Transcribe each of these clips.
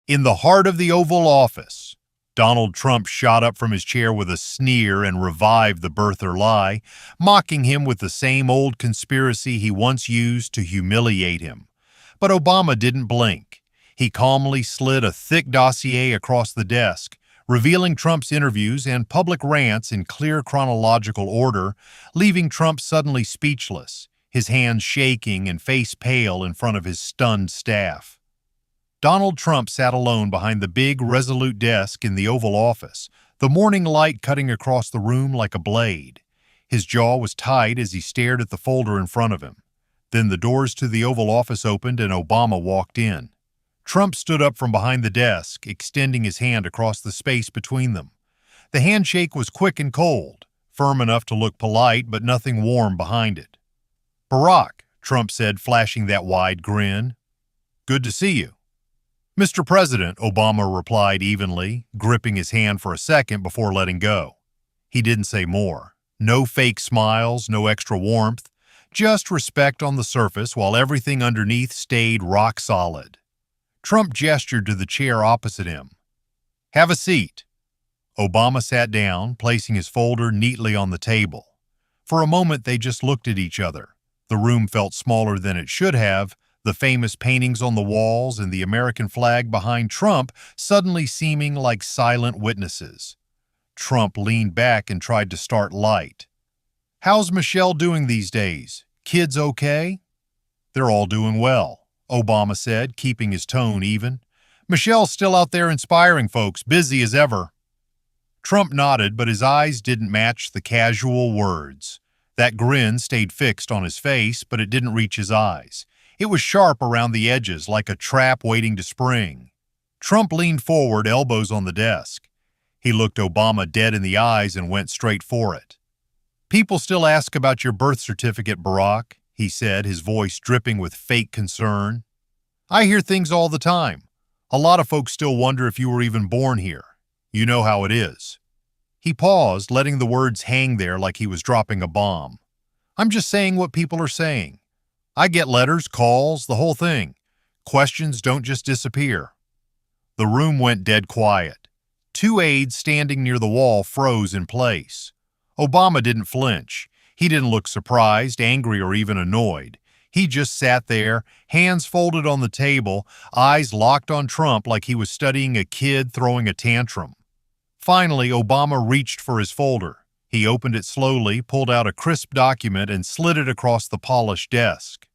In the heart of the Oval Office, Donald Trump shot up from his chair with a sneer and revived the birther lie, mocking him with the same old conspiracy he once used to humiliate him. But Obama didn't blink. He calmly slid a thick dossier across the desk, revealing Trump's interviews and public rants in clear chronological order, leaving Trump suddenly speechless, his hands shaking and face pale in front of his stunned staff. Donald Trump sat alone behind the big, resolute desk in the Oval Office, the morning light cutting across the room like a blade. His jaw was tight as he stared at the folder in front of him. Then the doors to the Oval Office opened and Obama walked in. Trump stood up from behind the desk, extending his hand across the space between them. The handshake was quick and cold, firm enough to look polite, but nothing warm behind it. "Barack," Trump said, flashing that wide grin. "Good to see you." "Mr. President," Obama replied evenly, gripping his hand for a second before letting go. He didn't say more. No fake smiles, no extra warmth, just respect on the surface while everything underneath stayed rock solid. Trump gestured to the chair opposite him. "Have a seat." Obama sat down, placing his folder neatly on the table. For a moment they just looked at each other. The room felt smaller than it should have, the famous paintings on the walls and the American flag behind Trump suddenly seeming like silent witnesses. Trump leaned back and tried to start light. "How's Michelle doing these days? Kids okay?" "They're all doing well," Obama said, keeping his tone even. "Michelle's still out there inspiring folks, busy as ever." Trump nodded, but his eyes didn't match the casual words. That grin stayed fixed on his face, but it didn't reach his eyes. It was sharp around the edges, like a trap waiting to spring. Trump leaned forward, elbows on the desk. He looked Obama dead in the eyes and went straight for it. "People still ask about your birth certificate, Barack," he said, his voice dripping with fake concern. "I hear things all the time. A lot of folks still wonder if you were even born here. You know how it is." He paused, letting the words hang there like he was dropping a bomb. "I'm just saying what people are saying. I get letters, calls, the whole thing. Questions don't just disappear." The room went dead quiet. Two aides standing near the wall froze in place. Obama didn't flinch. He didn't look surprised, angry, or even annoyed. He just sat there, hands folded on the table, eyes locked on Trump like he was studying a kid throwing a tantrum. Finally, Obama reached for his folder. He opened it slowly, pulled out a crisp document, and slid it across the polished desk.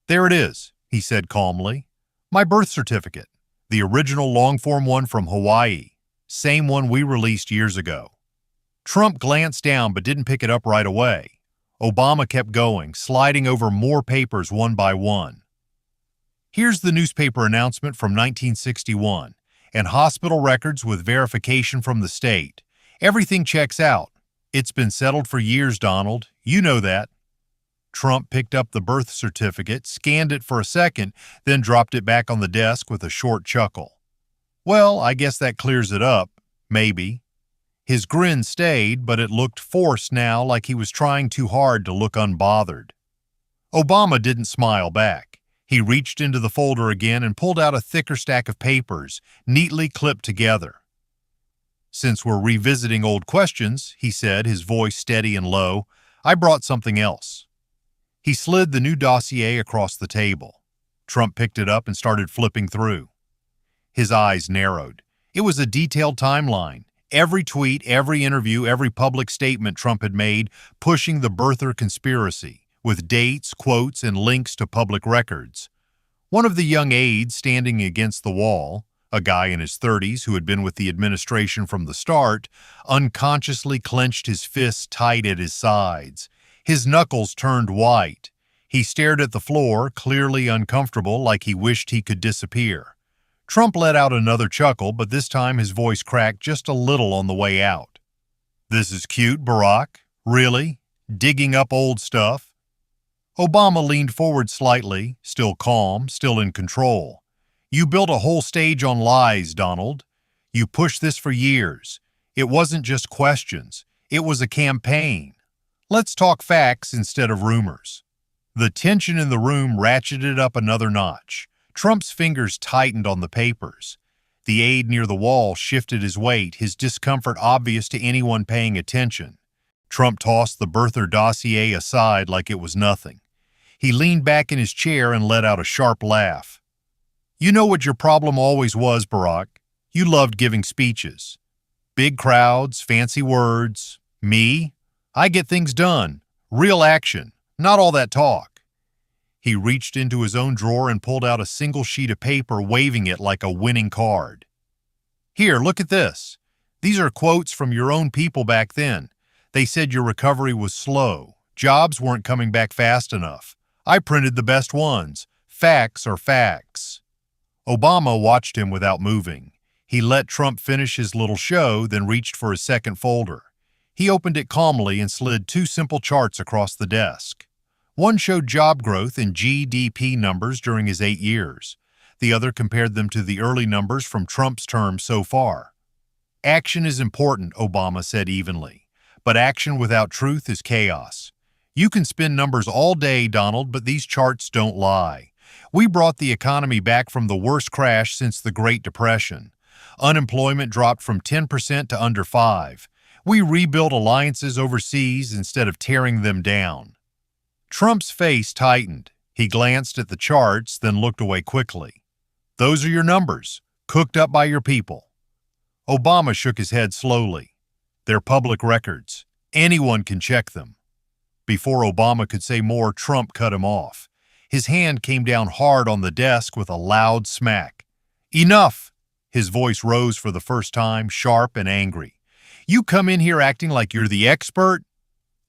"There it is," he said calmly. "My birth certificate. The original long-form one from Hawaii. Same one we released years ago." Trump glanced down but didn't pick it up right away. Obama kept going, sliding over more papers one by one. "Here's the newspaper announcement from 1961, and hospital records with verification from the state. Everything checks out. It's been settled for years, Donald. You know that." Trump picked up the birth certificate, scanned it for a second, then dropped it back on the desk with a short chuckle. "Well, I guess that clears it up. Maybe." His grin stayed, but it looked forced now, like he was trying too hard to look unbothered. Obama didn't smile back. He reached into the folder again and pulled out a thicker stack of papers, neatly clipped together. "Since we're revisiting old questions," he said, his voice steady and low, "I brought something else." He slid the new dossier across the table. Trump picked it up and started flipping through. His eyes narrowed. It was a detailed timeline. Every tweet, every interview, every public statement Trump had made, pushing the birther conspiracy, with dates, quotes, and links to public records. One of the young aides standing against the wall, a guy in his 30s who had been with the administration from the start, unconsciously clenched his fists tight at his sides. His knuckles turned white. He stared at the floor, clearly uncomfortable, like he wished he could disappear. Trump let out another chuckle, but this time his voice cracked just a little on the way out. "This is cute, Barack. Really? Digging up old stuff?" Obama leaned forward slightly, still calm, still in control. "You built a whole stage on lies, Donald. You pushed this for years. It wasn't just questions. It was a campaign. Let's talk facts instead of rumors." The tension in the room ratcheted up another notch. Trump's fingers tightened on the papers. The aide near the wall shifted his weight, his discomfort obvious to anyone paying attention. Trump tossed the birther dossier aside like it was nothing. He leaned back in his chair and let out a sharp laugh. "You know what your problem always was, Barack. You loved giving speeches. Big crowds, fancy words. Me? I get things done. Real action. Not all that talk." He reached into his own drawer and pulled out a single sheet of paper, waving it like a winning card. "Here, look at this. These are quotes from your own people back then. They said your recovery was slow. Jobs weren't coming back fast enough. I printed the best ones. Facts are facts." Obama watched him without moving. He let Trump finish his little show, then reached for his second folder. He opened it calmly and slid two simple charts across the desk. One showed job growth and GDP numbers during his 8 years. The other compared them to the early numbers from Trump's term so far. "Action is important," Obama said evenly, "but action without truth is chaos. You can spin numbers all day, Donald, but these charts don't lie. We brought the economy back from the worst crash since the Great Depression. Unemployment dropped from 10% to under 5%. We rebuilt alliances overseas instead of tearing them down." Trump's face tightened. He glanced at the charts, then looked away quickly. "Those are your numbers, cooked up by your people." Obama shook his head slowly. "They're public records. Anyone can check them." Before Obama could say more, Trump cut him off. His hand came down hard on the desk with a loud smack. "Enough!" His voice rose for the first time, sharp and angry. "You come in here acting like you're the expert?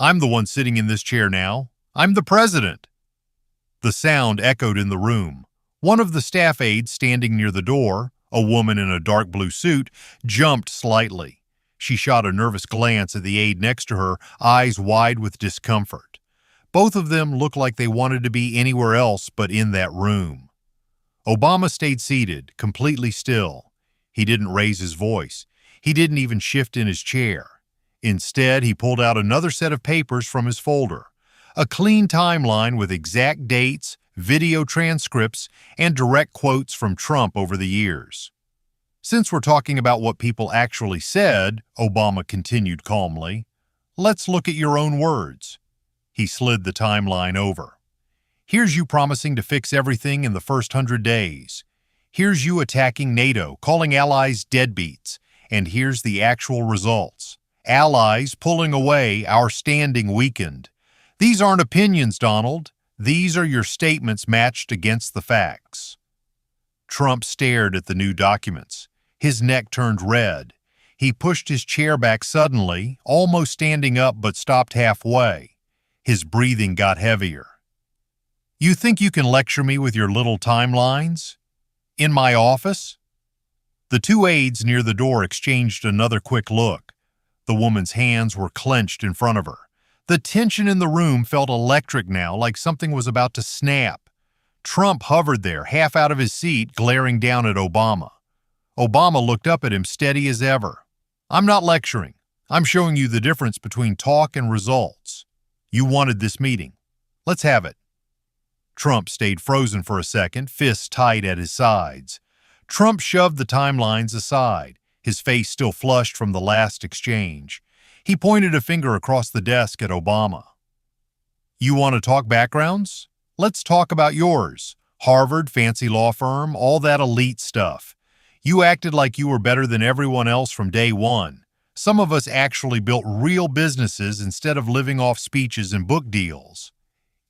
I'm the one sitting in this chair now. I'm the president." The sound echoed in the room. One of the staff aides standing near the door, a woman in a dark blue suit, jumped slightly. She shot a nervous glance at the aide next to her, eyes wide with discomfort. Both of them looked like they wanted to be anywhere else but in that room. Obama stayed seated, completely still. He didn't raise his voice. He didn't even shift in his chair. Instead, he pulled out another set of papers from his folder, a clean timeline with exact dates, video transcripts, and direct quotes from Trump over the years. "Since we're talking about what people actually said," Obama continued calmly, "let's look at your own words." He slid the timeline over. "Here's you promising to fix everything in the first 100 days. Here's you attacking NATO, calling allies deadbeats. And here's the actual results. Allies pulling away, our standing weakened. These aren't opinions, Donald. These are your statements matched against the facts." Trump stared at the new documents. His neck turned red. He pushed his chair back suddenly, almost standing up but stopped halfway. His breathing got heavier. "You think you can lecture me with your little timelines? In my office?" The two aides near the door exchanged another quick look. The woman's hands were clenched in front of her. The tension in the room felt electric now, like something was about to snap. Trump hovered there, half out of his seat, glaring down at Obama. Obama looked up at him, steady as ever. "I'm not lecturing. I'm showing you the difference between talk and results. You wanted this meeting. Let's have it." Trump stayed frozen for a second, fists tight at his sides. Trump shoved the timelines aside, his face still flushed from the last exchange. He pointed a finger across the desk at Obama. "You want to talk backgrounds? Let's talk about yours. Harvard, fancy law firm, all that elite stuff. You acted like you were better than everyone else from day one. Some of us actually built real businesses instead of living off speeches and book deals."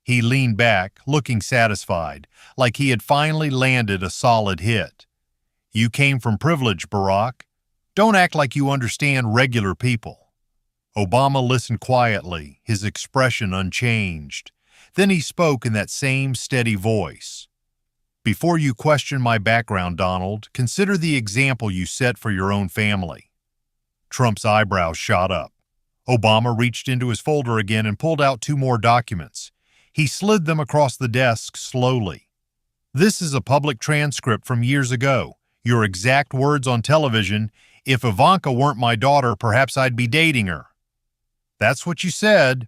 He leaned back, looking satisfied, like he had finally landed a solid hit. "You came from privilege, Barack. Don't act like you understand regular people." Obama listened quietly, his expression unchanged. Then he spoke in that same steady voice. "Before you question my background, Donald, consider the example you set for your own family." Trump's eyebrows shot up. Obama reached into his folder again and pulled out two more documents. He slid them across the desk slowly. "This is a public transcript from years ago. Your exact words on television, 'If Ivanka weren't my daughter, perhaps I'd be dating her.' That's what you said."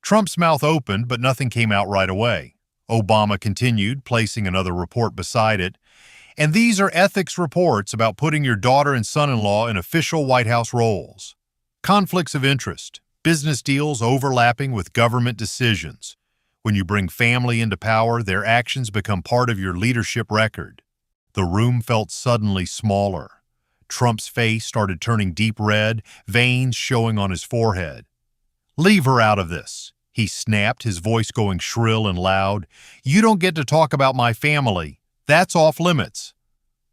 Trump's mouth opened, but nothing came out right away. Obama continued, placing another report beside it. And these are ethics reports about putting your daughter and son-in-law in official White House roles. Conflicts of interest, business deals overlapping with government decisions. When you bring family into power, their actions become part of your leadership record. The room felt suddenly smaller. Trump's face started turning deep red, veins showing on his forehead. "Leave her out of this," he snapped, his voice going shrill and loud. "You don't get to talk about my family. That's off limits."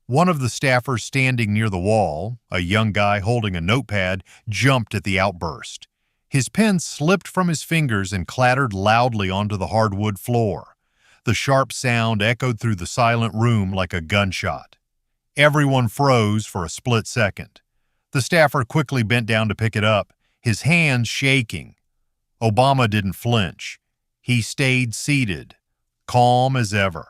One of the staffers standing near the wall, a young guy holding a notepad, jumped at the outburst. His pen slipped from his fingers and clattered loudly onto the hardwood floor. The sharp sound echoed through the silent room like a gunshot. Everyone froze for a split second. The staffer quickly bent down to pick it up, his hands shaking. Obama didn't flinch. He stayed seated, calm as ever.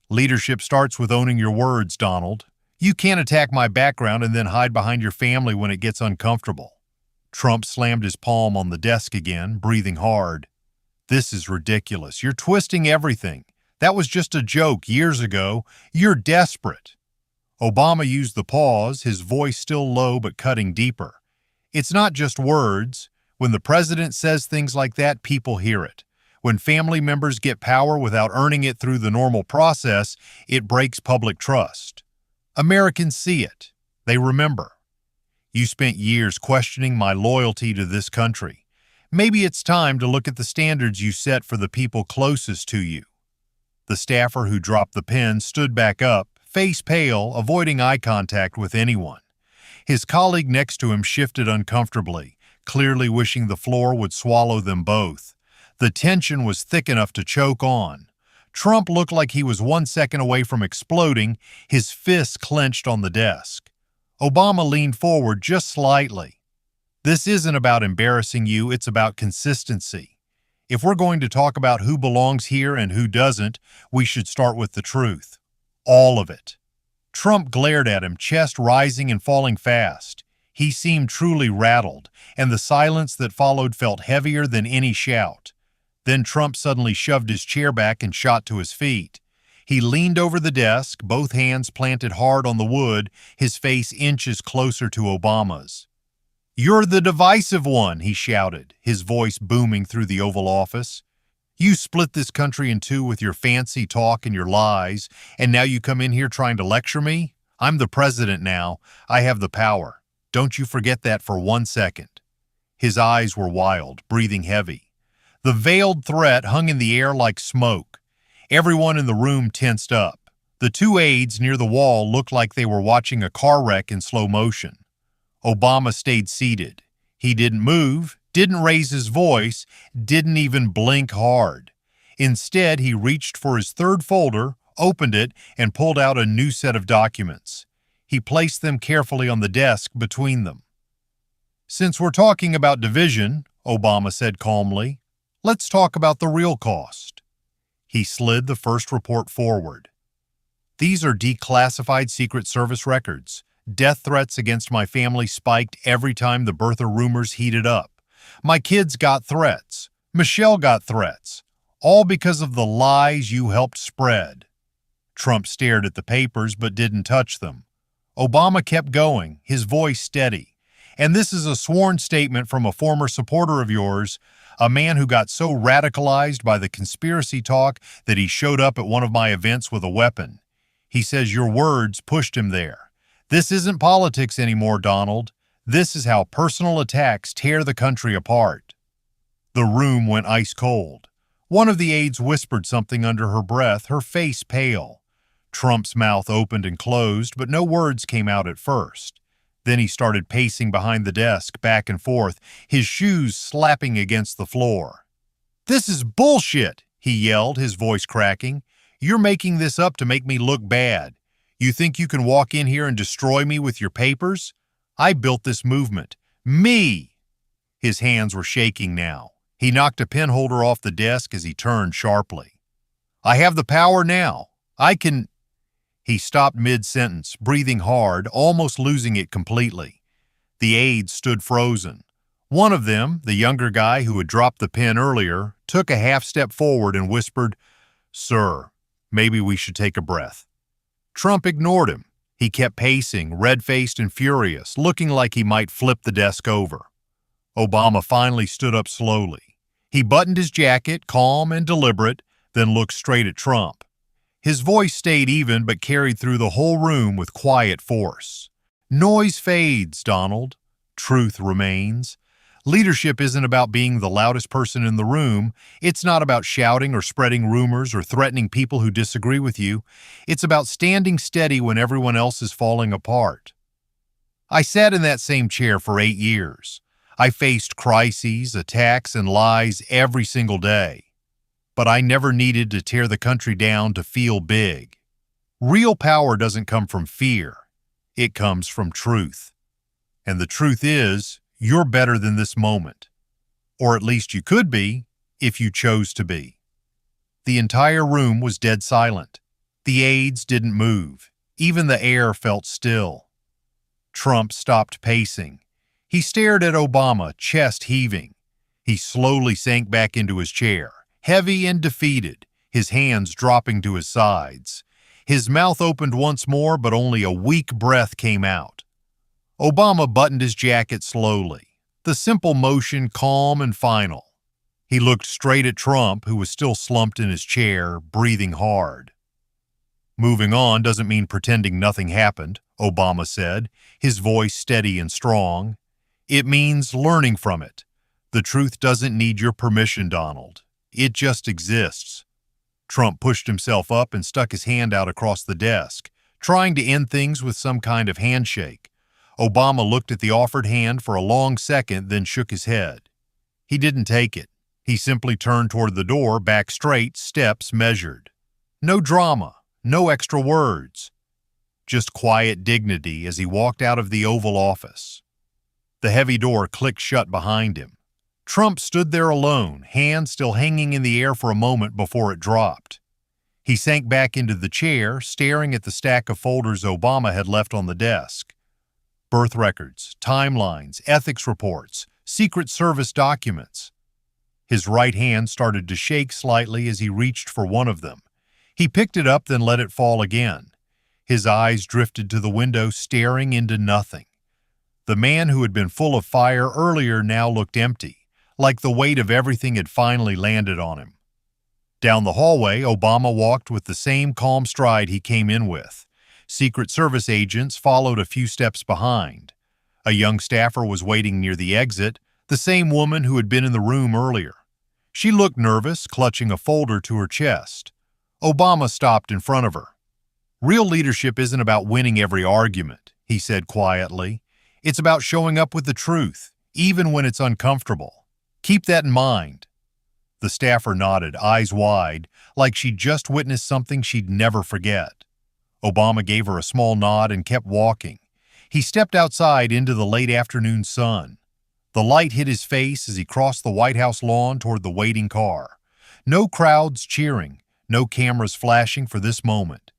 "Leadership starts with owning your words, Donald. You can't attack my background and then hide behind your family when it gets uncomfortable." Trump slammed his palm on the desk again, breathing hard. "This is ridiculous. You're twisting everything. That was just a joke years ago. You're desperate." Obama used the pause, his voice still low but cutting deeper. "It's not just words. When the president says things like that, people hear it. When family members get power without earning it through the normal process, it breaks public trust. Americans see it. They remember. You spent years questioning my loyalty to this country. Maybe it's time to look at the standards you set for the people closest to you." The staffer who dropped the pen stood back up, face pale, avoiding eye contact with anyone. His colleague next to him shifted uncomfortably, clearly wishing the floor would swallow them both. The tension was thick enough to choke on. Trump looked like he was 1 second away from exploding, his fists clenched on the desk. Obama leaned forward just slightly. "This isn't about embarrassing you, it's about consistency. If we're going to talk about who belongs here and who doesn't, we should start with the truth. All of it." Trump glared at him, chest rising and falling fast. He seemed truly rattled, and the silence that followed felt heavier than any shout. Then Trump suddenly shoved his chair back and shot to his feet. He leaned over the desk, both hands planted hard on the wood, his face inches closer to Obama's. "You're the divisive one," he shouted, his voice booming through the Oval Office. "You split this country in two with your fancy talk and your lies, and now you come in here trying to lecture me? I'm the president now. I have the power. Don't you forget that for 1 second." His eyes were wild, breathing heavy. The veiled threat hung in the air like smoke. Everyone in the room tensed up. The two aides near the wall looked like they were watching a car wreck in slow motion. Obama stayed seated. He didn't move, didn't raise his voice, didn't even blink hard. Instead, he reached for his third folder, opened it, and pulled out a new set of documents. He placed them carefully on the desk between them. "Since we're talking about division," Obama said calmly, "let's talk about the real cost." He slid the first report forward. "These are declassified Secret Service records. Death threats against my family spiked every time the birther rumors heated up. My kids got threats. Michelle got threats. All because of the lies you helped spread." Trump stared at the papers but didn't touch them. Obama kept going, his voice steady. "And this is a sworn statement from a former supporter of yours, a man who got so radicalized by the conspiracy talk that he showed up at one of my events with a weapon. He says your words pushed him there. This isn't politics anymore, Donald. This is how personal attacks tear the country apart." The room went ice cold. One of the aides whispered something under her breath, her face pale. Trump's mouth opened and closed, but no words came out at first. Then he started pacing behind the desk, back and forth, his shoes slapping against the floor. "This is bullshit," he yelled, his voice cracking. "You're making this up to make me look bad. You think you can walk in here and destroy me with your papers? I built this movement. Me!" His hands were shaking now. He knocked a pen holder off the desk as he turned sharply. "I have the power now. I can—" He stopped mid-sentence, breathing hard, almost losing it completely. The aides stood frozen. One of them, the younger guy who had dropped the pen earlier, took a half step forward and whispered, "Sir, maybe we should take a breath." Trump ignored him. He kept pacing, red-faced and furious, looking like he might flip the desk over. Obama finally stood up slowly. He buttoned his jacket, calm and deliberate, then looked straight at Trump. His voice stayed even but carried through the whole room with quiet force. Noise fades, Donald. Truth remains. Leadership isn't about being the loudest person in the room. It's not about shouting or spreading rumors or threatening people who disagree with you. It's about standing steady when everyone else is falling apart. I sat in that same chair for 8 years. I faced crises, attacks, and lies every single day. But I never needed to tear the country down to feel big. Real power doesn't come from fear. It comes from truth. And the truth is, you're better than this moment. Or at least you could be, if you chose to be. The entire room was dead silent. The aides didn't move. Even the air felt still. Trump stopped pacing. He stared at Obama, chest heaving. He slowly sank back into his chair, heavy and defeated, his hands dropping to his sides. His mouth opened once more, but only a weak breath came out. Obama buttoned his jacket slowly, the simple motion calm and final. He looked straight at Trump, who was still slumped in his chair, breathing hard. Moving on doesn't mean pretending nothing happened, Obama said, his voice steady and strong. It means learning from it. The truth doesn't need your permission, Donald. It just exists. Trump pushed himself up and stuck his hand out across the desk, trying to end things with some kind of handshake. Obama looked at the offered hand for a long second, then shook his head. He didn't take it. He simply turned toward the door, back straight, steps measured. No drama, no extra words. Just quiet dignity as he walked out of the Oval Office. The heavy door clicked shut behind him. Trump stood there alone, hand still hanging in the air for a moment before it dropped. He sank back into the chair, staring at the stack of folders Obama had left on the desk. Birth records, timelines, ethics reports, Secret Service documents. His right hand started to shake slightly as he reached for one of them. He picked it up, then let it fall again. His eyes drifted to the window, staring into nothing. The man who had been full of fire earlier now looked empty, like the weight of everything had finally landed on him. Down the hallway, Obama walked with the same calm stride he came in with. Secret Service agents followed a few steps behind. A young staffer was waiting near the exit, the same woman who had been in the room earlier. She looked nervous, clutching a folder to her chest. Obama stopped in front of her. "Real leadership isn't about winning every argument," he said quietly. "It's about showing up with the truth, even when it's uncomfortable. Keep that in mind." The staffer nodded, eyes wide, like she'd just witnessed something she'd never forget. Obama gave her a small nod and kept walking. He stepped outside into the late afternoon sun. The light hit his face as he crossed the White House lawn toward the waiting car. No crowds cheering, no cameras flashing for this moment.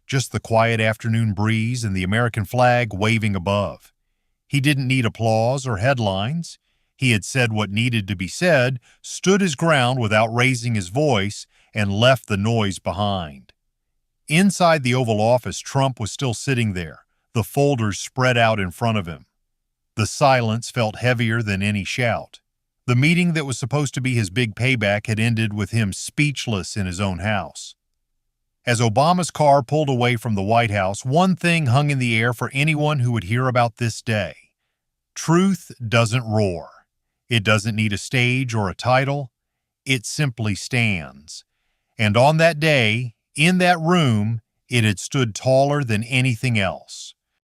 Just the quiet afternoon breeze and the American flag waving above. He didn't need applause or headlines. He had said what needed to be said, stood his ground without raising his voice, and left the noise behind. Inside the Oval Office, Trump was still sitting there, the folders spread out in front of him. The silence felt heavier than any shout. The meeting that was supposed to be his big payback had ended with him speechless in his own house. As Obama's car pulled away from the White House, one thing hung in the air for anyone who would hear about this day. Truth doesn't roar. It doesn't need a stage or a title. It simply stands. And on that day, in that room, it had stood taller than anything else.